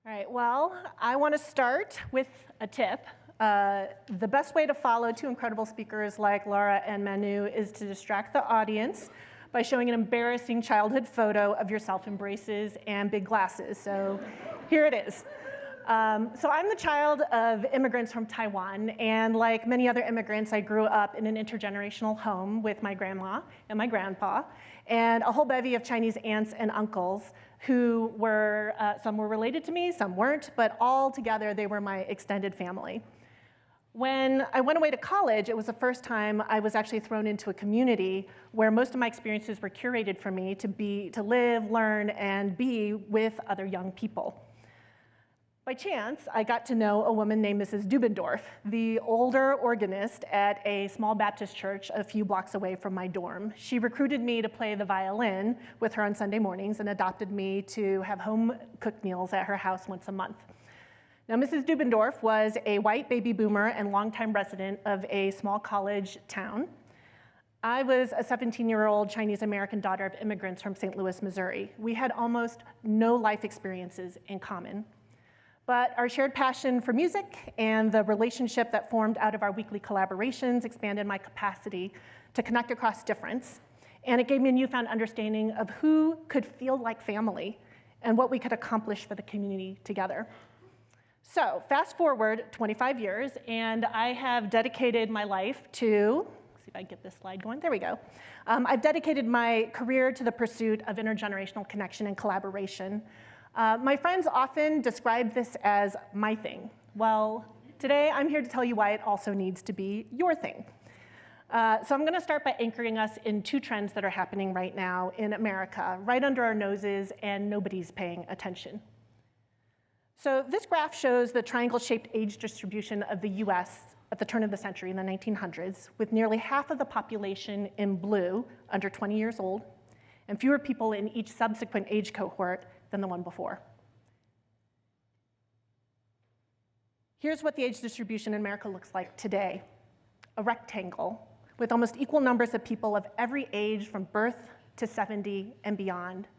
All right, well, I want to start with a tip. The best way to follow two incredible speakers like Laura and Manu is to distract the audience by showing an embarrassing childhood photo of yourself in braces and big glasses. So here it is. So I'm the child of immigrants from Taiwan, and like many other immigrants, I grew up in an intergenerational home with my grandma and my grandpa, and a whole bevy of Chinese aunts and uncles who were, some were related to me, some weren't, but all together they were my extended family. When I went away to college, it was the first time I was actually thrown into a community where most of my experiences were curated for me to live, learn, and be with other young people. By chance, I got to know a woman named Mrs. Dubendorf, the older organist at a small Baptist church a few blocks away from my dorm. She recruited me to play the violin with her on Sunday mornings and adopted me to have home-cooked meals at her house once a month. Now, Mrs. Dubendorf was a white baby boomer and longtime resident of a small college town. I was a 17-year-old Chinese-American daughter of immigrants from St. Louis, Missouri. We had almost no life experiences in common. But our shared passion for music and the relationship that formed out of our weekly collaborations expanded my capacity to connect across difference. And it gave me a newfound understanding of who could feel like family and what we could accomplish for the community together. So fast forward 25 years, and I have dedicated my life to, let's see if I can get this slide going, there we go. I've dedicated my career to the pursuit of intergenerational connection and collaboration. My friends often describe this as my thing. Well, today I'm here to tell you why it also needs to be your thing. So I'm going to start by anchoring us in two trends that are happening right now in America, right under our noses, and nobody's paying attention. So this graph shows the triangle-shaped age distribution of the US at the turn of the century in the 1900s, with nearly half of the population in blue, under 20 years old, and fewer people in each subsequent age cohort than the one before. Here's what the age distribution in America looks like today. A rectangle with almost equal numbers of people of every age from birth to 70 and beyond.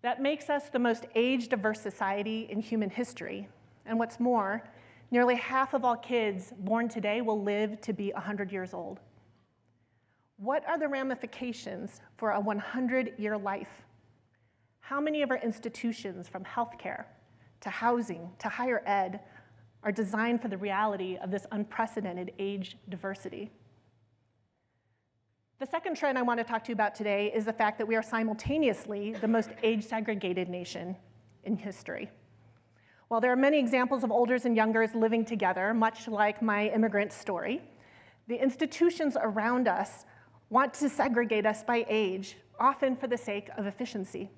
That makes us the most age-diverse society in human history. And what's more, nearly half of all kids born today will live to be 100 years old. What are the ramifications for a 100-year life? How many of our institutions, from healthcare to housing to higher ed, are designed for the reality of this unprecedented age diversity? The second trend I want to talk to you about today is the fact that we are simultaneously the most age-segregated nation in history. While there are many examples of olders and youngers living together, much like my immigrant story, the institutions around us want to segregate us by age, often for the sake of efficiency.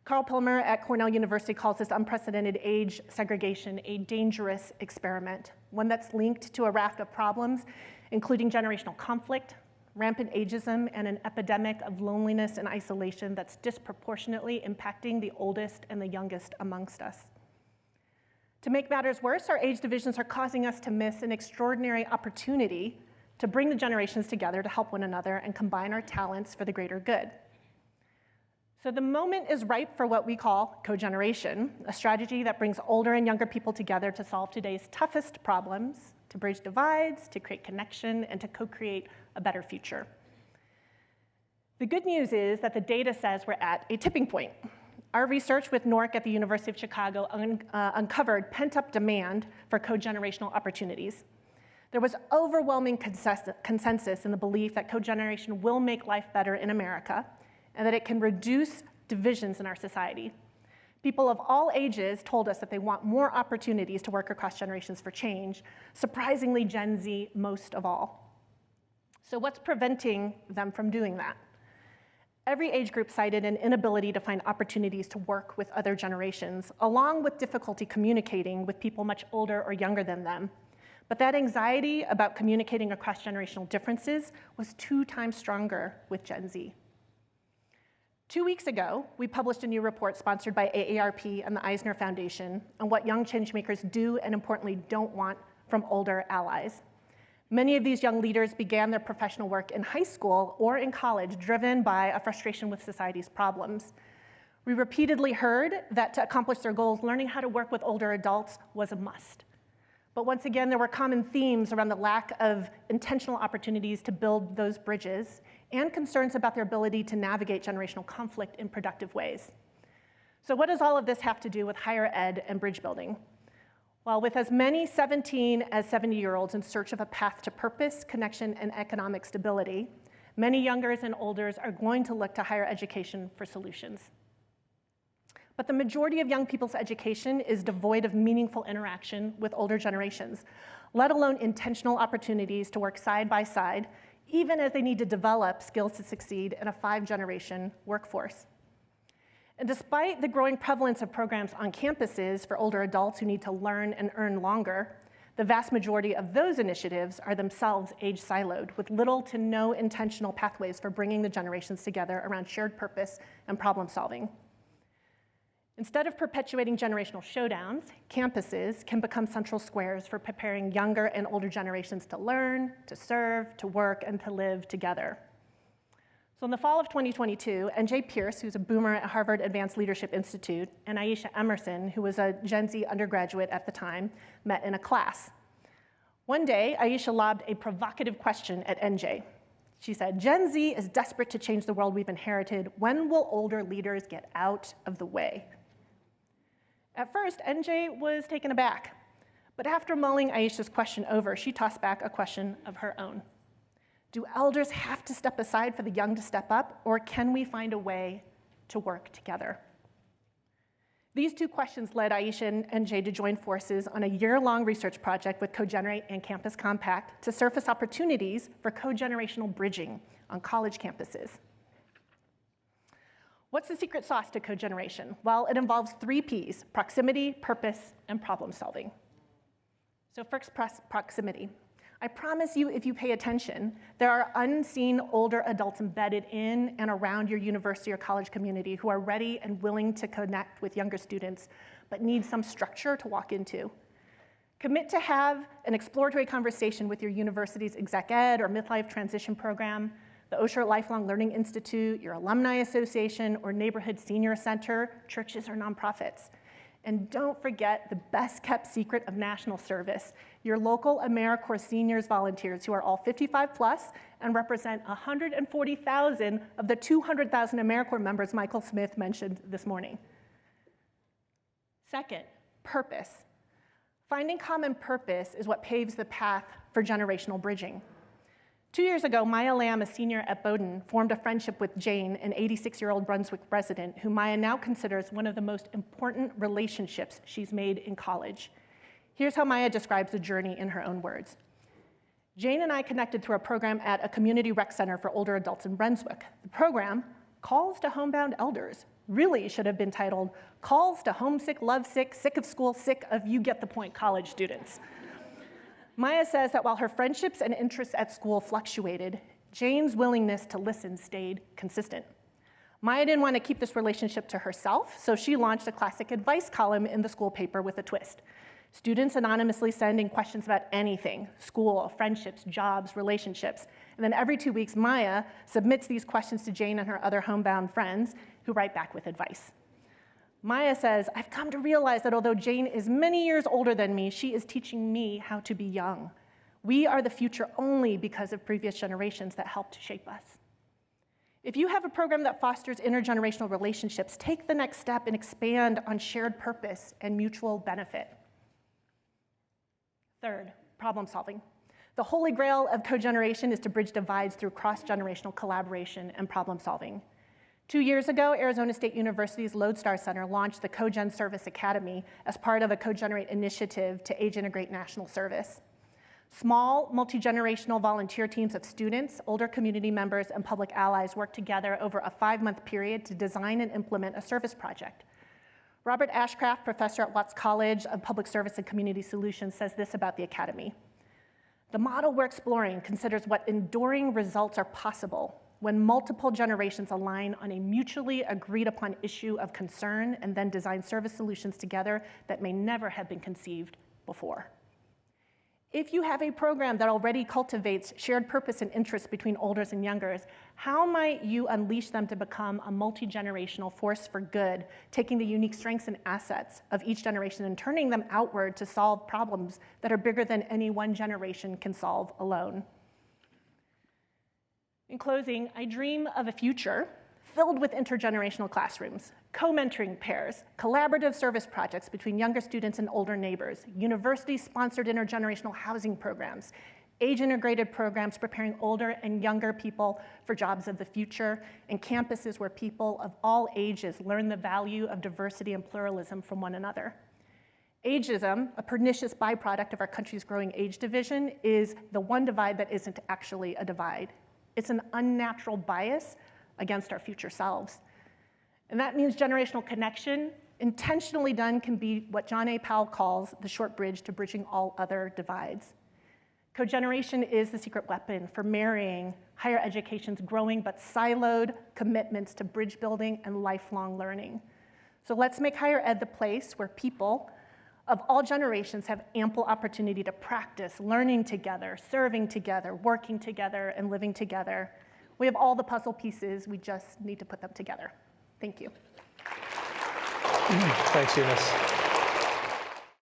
Carl Pilmer at Cornell University calls this unprecedented age segregation a dangerous experiment, one that's linked to a raft of problems, including generational conflict, rampant ageism, and an epidemic of loneliness and isolation that's disproportionately impacting the oldest and the youngest amongst us. To make matters worse, our age divisions are causing us to miss an extraordinary opportunity to bring the generations together to help one another and combine our talents for the greater good. So the moment is ripe for what we call cogeneration, a strategy that brings older and younger people together to solve today's toughest problems, to bridge divides, to create connection, and to co-create a better future. The good news is that the data says we're at a tipping point. Our research with NORC at the University of Chicago uncovered pent-up demand for cogenerational opportunities. There was overwhelming consensus in the belief that cogeneration will make life better in America, and that it can reduce divisions in our society. People of all ages told us that they want more opportunities to work across generations for change, surprisingly Gen Z most of all. So what's preventing them from doing that? Every age group cited an inability to find opportunities to work with other generations, along with difficulty communicating with people much older or younger than them. But that anxiety about communicating across generational differences was 2 times stronger with Gen Z. 2 weeks ago, we published a new report sponsored by AARP and the Eisner Foundation on what young changemakers do and importantly don't want from older allies. Many of these young leaders began their professional work in high school or in college, driven by a frustration with society's problems. We repeatedly heard that to accomplish their goals, learning how to work with older adults was a must. But once again, there were common themes around the lack of intentional opportunities to build those bridges and concerns about their ability to navigate generational conflict in productive ways. So what does all of this have to do with higher ed and bridge building? Well, with as many 17 as 70-year-olds in search of a path to purpose, connection, and economic stability, many youngers and olders are going to look to higher education for solutions. But the majority of young people's education is devoid of meaningful interaction with older generations, let alone intentional opportunities to work side by side, even as they need to develop skills to succeed in a 5-generation workforce. And despite the growing prevalence of programs on campuses for older adults who need to learn and earn longer, the vast majority of those initiatives are themselves age siloed, with little to no intentional pathways for bringing the generations together around shared purpose and problem solving. Instead of perpetuating generational showdowns, campuses can become central squares for preparing younger and older generations to learn, to serve, to work, and to live together. So in the fall of 2022, N.J. Pierce, who's a boomer at Harvard Advanced Leadership Institute, and Aisha Emerson, who was a Gen Z undergraduate at the time, met in a class. One day, Aisha lobbed a provocative question at N.J. She said, "Gen Z is desperate to change the world we've inherited. When will older leaders get out of the way?" At first, NJ was taken aback, but after mulling Aisha's question over, she tossed back a question of her own. Do elders have to step aside for the young to step up, or can we find a way to work together? These two questions led Aisha and NJ to join forces on a year-long research project with Cogenerate and Campus Compact to surface opportunities for co-generational bridging on college campuses. What's the secret sauce to cogeneration? Well, it involves 3 Ps: proximity, purpose, and problem solving. So first, proximity. I promise you, if you pay attention, there are unseen older adults embedded in and around your university or college community who are ready and willing to connect with younger students, but need some structure to walk into. Commit to have an exploratory conversation with your university's exec ed or midlife transition program, the Osher Lifelong Learning Institute, your alumni association, or neighborhood senior center, churches, or nonprofits. And don't forget the best-kept secret of national service, your local AmeriCorps seniors volunteers who are all 55 plus and represent 140,000 of the 200,000 AmeriCorps members Michael Smith mentioned this morning. Second, purpose. Finding common purpose is what paves the path for generational bridging. 2 years ago, Maya Lamb, a senior at Bowdoin, formed a friendship with Jane, an 86-year-old Brunswick resident, who Maya now considers one of the most important relationships she's made in college. Here's how Maya describes the journey in her own words. Jane and I connected through a program at a community rec center for older adults in Brunswick. The program, Calls to Homebound Elders, really should have been titled Calls to Homesick, Lovesick, Sick of School, Sick of You Get the Point college students. Maya says that while her friendships and interests at school fluctuated, Jane's willingness to listen stayed consistent. Maya didn't want to keep this relationship to herself, so she launched a classic advice column in the school paper with a twist. Students anonymously send in questions about anything: school, friendships, jobs, relationships. And then every 2 weeks, Maya submits these questions to Jane and her other homebound friends, who write back with advice. Maya says, I've come to realize that although Jane is many years older than me, she is teaching me how to be young. We are the future only because of previous generations that helped shape us. If you have a program that fosters intergenerational relationships, take the next step and expand on shared purpose and mutual benefit. Third, problem solving. The holy grail of cogeneration is to bridge divides through cross-generational collaboration and problem solving. 2 years ago, Arizona State University's Lodestar Center launched the Cogen Service Academy as part of a Cogenerate initiative to age integrate national service. Small, multi-generational volunteer teams of students, older community members, and public allies worked together over a 5-month period to design and implement a service project. Robert Ashcraft, professor at Watts College of Public Service and Community Solutions, says this about the academy. The model we're exploring considers what enduring results are possible when multiple generations align on a mutually agreed upon issue of concern and then design service solutions together that may never have been conceived before. If you have a program that already cultivates shared purpose and interest between olders and youngers, how might you unleash them to become a multi-generational force for good, taking the unique strengths and assets of each generation and turning them outward to solve problems that are bigger than any one generation can solve alone? In closing, I dream of a future filled with intergenerational classrooms, co-mentoring pairs, collaborative service projects between younger students and older neighbors, university-sponsored intergenerational housing programs, age-integrated programs preparing older and younger people for jobs of the future, and campuses where people of all ages learn the value of diversity and pluralism from one another. Ageism, a pernicious byproduct of our country's growing age division, is the one divide that isn't actually a divide. It's an unnatural bias against our future selves. And that means generational connection, intentionally done, can be what John A. Powell calls the short bridge to bridging all other divides. Cogeneration is the secret weapon for marrying higher education's growing but siloed commitments to bridge building and lifelong learning. So let's make higher ed the place where people of all generations have ample opportunity to practice learning together, serving together, working together, and living together. We have all the puzzle pieces, we just need to put them together. Thank you. Thanks, Eunice.